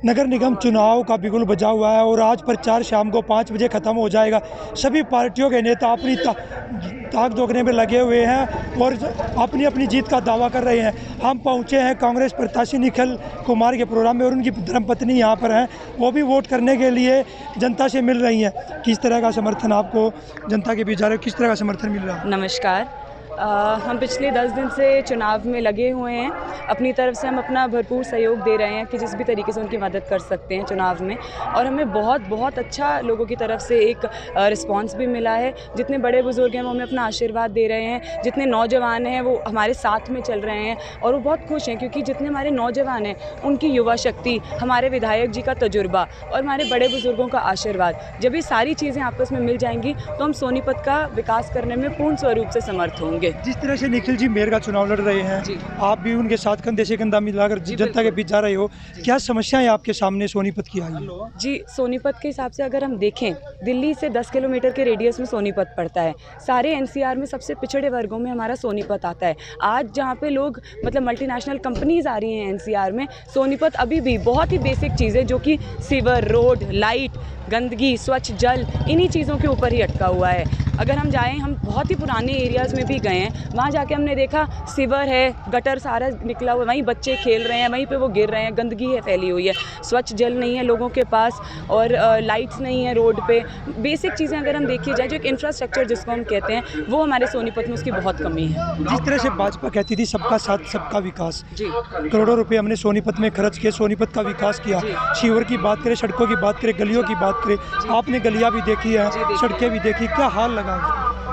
नगर निगम चुनाव का बिगुल बजा हुआ है और आज प्रचार शाम को 5 बजे ख़त्म हो जाएगा। सभी पार्टियों के नेता अपनी ताक जोखने में लगे हुए हैं और अपनी अपनी जीत का दावा कर रहे हैं। हम पहुंचे हैं कांग्रेस प्रत्याशी निखिल कुमार के प्रोग्राम में और उनकी धर्मपत्नी यहां पर हैं, वो भी वोट करने के लिए जनता से मिल रही हैं। किस तरह का समर्थन आपको जनता के बीच जा रहे हो, किस तरह का समर्थन मिल रहा है? नमस्कार। हम पिछले 10 दिन से चुनाव में लगे हुए हैं। अपनी तरफ से हम अपना भरपूर सहयोग दे रहे हैं कि जिस भी तरीके से उनकी मदद कर सकते हैं चुनाव में, और हमें बहुत अच्छा लोगों की तरफ से एक रिस्पांस भी मिला है। जितने बड़े बुजुर्ग हैं वो हमें अपना आशीर्वाद दे रहे हैं, जितने नौजवान हैं वो हमारे साथ में चल रहे हैं और वो बहुत खुश हैं क्योंकि जितने हमारे नौजवान हैं उनकी युवा शक्ति, हमारे विधायक जी का तजुर्बा और हमारे बड़े बुजुर्गों का आशीर्वाद, जब ये सारी चीज़ें आपस में मिल जाएंगी तो हम सोनीपत का विकास करने में पूर्ण स्वरूप से समर्थ होंगे। जिस तरह से निखिल जी मेयर का चुनाव लड़ रहे हैं, आप भी उनके साथ कंधे से कंधा मिलाकर जनता के बीच जा रहे हो, क्या समस्याएं आपके सामने सोनीपत की आई है? जी, सोनीपत के हिसाब से अगर हम देखें, दिल्ली से 10 किलोमीटर के रेडियस में सोनीपत पड़ता है। सारे एनसीआर में सबसे पिछड़े वर्गों में हमारा सोनीपत आता है। आज जहाँ पे लोग मल्टीनेशनल कंपनीज आ रही हैं एनसीआर में, सोनीपत अभी भी बहुत ही बेसिक चीज़ें जो कि सीवर, रोड, लाइट, गंदगी, स्वच्छ जल, इन्हीं चीज़ों के ऊपर ही अटका हुआ है। अगर हम जाएं, हम बहुत ही पुराने एरियाज़ में भी गए हैं, वहाँ जाके हमने देखा सीवर है, गटर सारा निकला हुआ है, वहीं बच्चे खेल रहे हैं, वहीं पे वो गिर रहे हैं, गंदगी है फैली हुई है, स्वच्छ जल नहीं है लोगों के पास और लाइट्स नहीं है रोड पे। बेसिक चीज़ें अगर हम देखी जाए, जो एक इंफ्रास्ट्रक्चर जिसको हम कहते हैं, वो हमारे सोनीपत में उसकी बहुत कमी है। जिस तरह से भाजपा कहती थी सबका साथ सबका विकास, जी, करोड़ों रुपए हमने सोनीपत में खर्च किए, सोनीपत का विकास किया। सीवर की बात करें, सड़कों की बात करें, गलियों की बात करें, आपने गलियां भी देखी है, सड़कें भी देखी, क्या हाल लगा?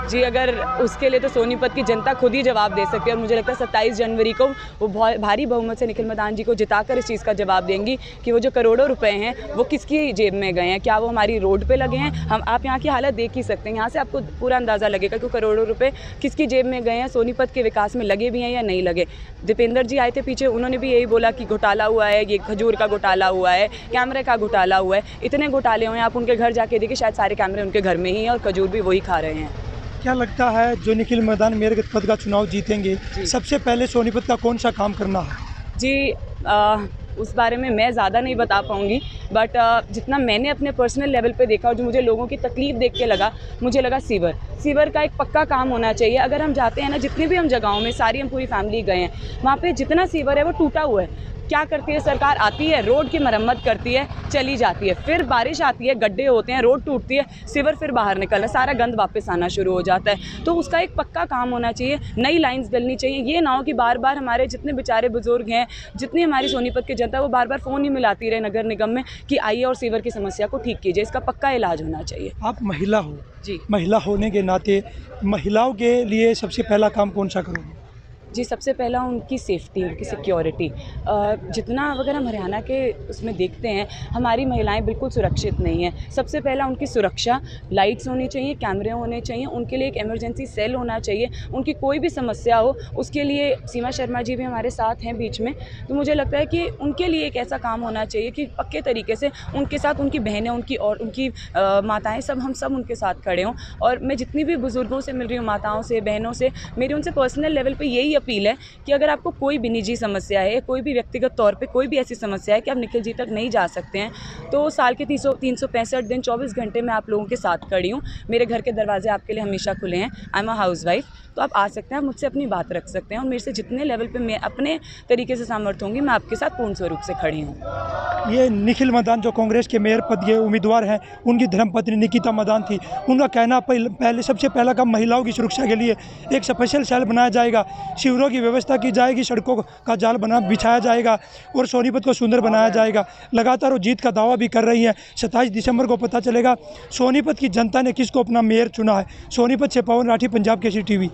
जी, अगर उसके लिए तो सोनीपत की जनता खुद ही जवाब दे सकती है और मुझे लगता है 27 जनवरी को वो भारी बहुमत से निखिल मैदान जी को जिताकर इस चीज़ का जवाब देंगी कि वो जो करोड़ों रुपए हैं वो किसकी जेब में गए हैं, क्या वो हमारी रोड पे लगे हैं। आप यहाँ की हालत देख ही सकते हैं, यहाँ से आपको पूरा अंदाज़ा लगेगा कि करोड़ों रुपये किसकी जेब में गए हैं, सोनीपत के विकास में लगे भी हैं या नहीं लगे। दीपेंद्र जी आए थे पीछे, उन्होंने भी यही बोला कि घोटाला हुआ है, ये खजूर का घोटाला हुआ है, कैमरे का घोटाला हुआ है। इतने घोटाले हुए हैं, आप उनके घर जाके देखिए, शायद सारे कैमरे उनके घर में ही हैं और खजूर भी वही खा रहे हैं। क्या लगता है जो निखिल मैदान मेयर के पद का चुनाव जीतेंगे, सबसे पहले सोनीपत का कौन सा काम करना है? जी, उस बारे में मैं ज़्यादा नहीं बता पाऊँगी, बट जितना मैंने अपने पर्सनल लेवल पे देखा और जो मुझे लोगों की तकलीफ़ देख के लगा, मुझे लगा सीवर का एक पक्का काम होना चाहिए। अगर हम जाते हैं ना, जितने भी हम जगहों में, सारी हम पूरी फैमिली गए हैं, वहाँ पे जितना सीवर है वो टूटा हुआ है। क्या करती है सरकार? आती है, रोड की मरम्मत करती है, चली जाती है, फिर बारिश आती है, गड्ढे होते हैं, रोड टूटती है, सीवर फिर बाहर निकलना, सारा गंद वापस आना शुरू हो जाता है। तो उसका एक पक्का काम होना चाहिए, नई लाइंस डलनी चाहिए। ये ना हो कि बार बार हमारे जितने बेचारे बुजुर्ग हैं, जितनी हमारी सोनीपत की जनता, वो बार बार फ़ोन ही मिलाती रहे नगर निगम में कि आइए और सीवर की समस्या को ठीक कीजिए। इसका पक्का इलाज होना चाहिए। आप महिला हो जी, महिला होने के नाते महिलाओं के लिए सबसे पहला काम कौन सा करोगे? जी, सबसे पहला उनकी सेफ्टी, उनकी सिक्योरिटी। जितना अगर हम हरियाणा के उसमें देखते हैं, हमारी महिलाएं बिल्कुल सुरक्षित नहीं हैं। सबसे पहला उनकी सुरक्षा, लाइट्स होनी चाहिए, कैमरे होने चाहिए, उनके लिए एक इमरजेंसी सेल होना चाहिए। उनकी कोई भी समस्या हो, उसके लिए सीमा शर्मा जी भी हमारे साथ हैं बीच में। तो मुझे लगता है कि उनके लिए एक ऐसा काम होना चाहिए कि पक्के तरीके से उनके साथ उनकी बहनें, उनकी माताएँ, हम सब उनके साथ खड़े हों। और मैं जितनी भी बुज़ुर्गों से मिल रही हूँ, माताओं से, बहनों से, मेरी उनसे पर्सनल लेवल पे यही अपील है कि अगर आपको कोई भी निजी समस्या है, कोई भी व्यक्तिगत तौर पे कोई भी ऐसी समस्या है कि आप निखिल जी तक नहीं जा सकते हैं, तो साल के 365 दिन 24 घंटे मैं आप लोगों के साथ खड़ी हूँ। मेरे घर के दरवाजे आपके लिए हमेशा खुले हैं। आई एम अ हाउसवाइफ, तो आप आ सकते हैं, मुझसे अपनी बात रख सकते हैं और मेरे से जितने लेवल पे मैं अपने तरीके से सामर्थ्य होंगी, मैं आपके साथ पूर्ण स्वरूप से खड़ी हूँ। ये निखिल मैदान जो कांग्रेस के मेयर पद के उम्मीदवार हैं, उनकी धर्मपत्नी निकिता मैदान थी। उनका कहना पहले सबसे पहला काम महिलाओं की सुरक्षा के लिए एक स्पेशल सेल बनाया जाएगा, शिविरों की व्यवस्था की जाएगी, सड़कों का जाल बिछाया जाएगा और सोनीपत को सुंदर बनाया जाएगा। लगातार वो जीत का दावा भी कर रही है। 27 दिसंबर को पता चलेगा सोनीपत की जनता ने किसको अपना मेयर चुना है। सोनीपत से पवन राठी, पंजाब केसरी टीवी।